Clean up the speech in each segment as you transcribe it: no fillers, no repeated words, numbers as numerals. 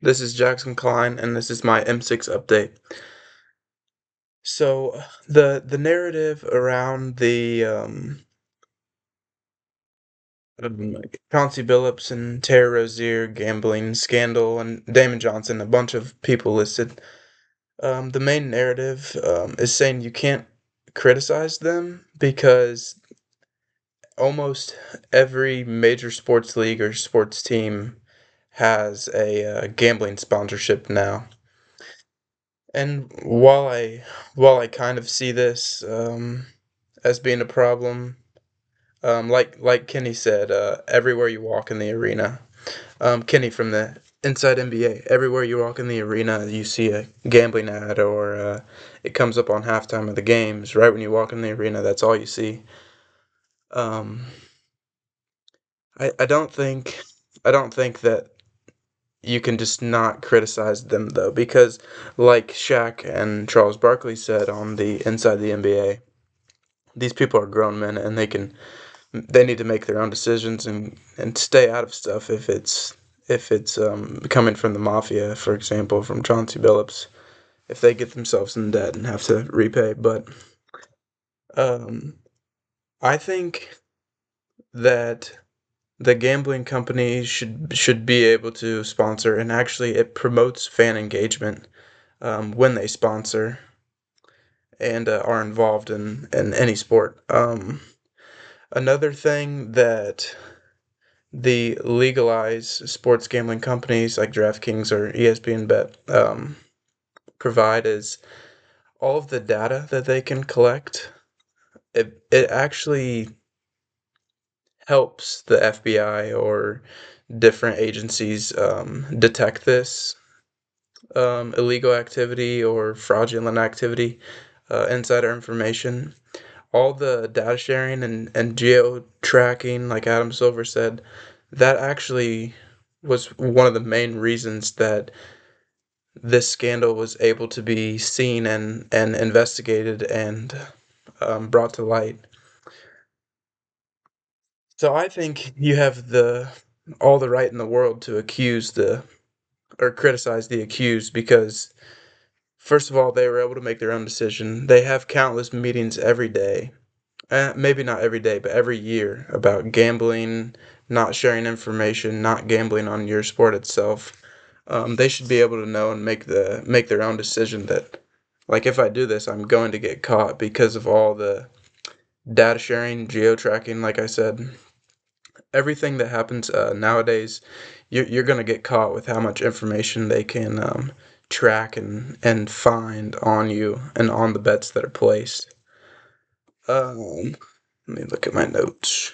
This is Jackson Klein, and this is my M6 update. So the narrative around the Chauncey Billups and Terry Rozier gambling scandal and Damon Johnson, a bunch of people listed. The main narrative is saying you can't criticize them because almost every major sports league or sports team has a gambling sponsorship now. And while I kind of see this as being a problem, like Kenny said, everywhere you walk in the arena, Kenny from the Inside NBA, everywhere you walk in the arena, you see a gambling ad or it comes up on halftime of the games. Right when you walk in the arena, that's all you see. Um, I don't think that you can just not criticize them though, because like Shaq and Charles Barkley said on the Inside the NBA, these people are grown men and they need to make their own decisions and stay out of stuff if it's coming from the mafia, for example, from Chauncey Billups, if they get themselves in debt and have to repay. But um, I think that the gambling companies should be able to sponsor, and actually it promotes fan engagement when they sponsor and are involved in any sport. Another thing that the legalized sports gambling companies like DraftKings or ESPN Bet provide is all of the data that they can collect. It actually helps the FBI or different agencies detect this illegal activity or fraudulent activity, insider information. All the data sharing and geo tracking, like Adam Silver said, that actually was one of the main reasons that this scandal was able to be seen and investigated and brought to light. So I think you have all the right in the world to accuse the or criticize the accused because first of all they were able to make their own decision. They have countless meetings every day. Maybe not every day, but every year about gambling, not sharing information, not gambling on your sport itself. They should be able to know and make their own decision that, like, if I do this, I'm going to get caught because of all the data sharing, geo tracking. Like I said, everything that happens nowadays, you're gonna get caught with how much information they can track and find on you and on the bets that are placed. Let me look at my notes.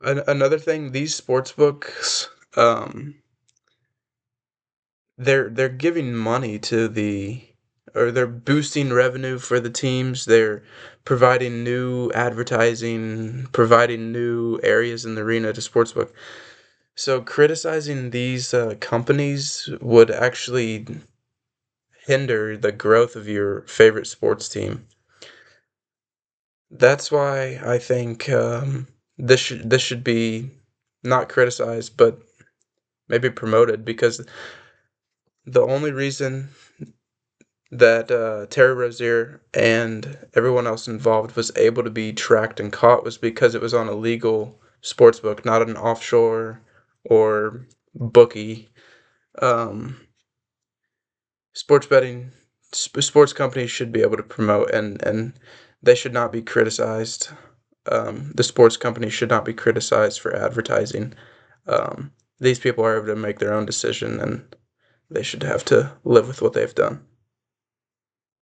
Another thing, these sports books, they're giving money to or they're boosting revenue for the teams. They're providing new advertising, providing new areas in the arena to sportsbook. So criticizing these companies would actually hinder the growth of your favorite sports team. That's why I think this should be not criticized, but maybe promoted because the only reason that Terry Rozier and everyone else involved was able to be tracked and caught was because it was on a legal sports book, not an offshore or bookie. Um, Sports betting, sports companies should be able to promote and they should not be criticized. The sports companies should not be criticized for advertising. These people are able to make their own decision and they should have to live with what they've done.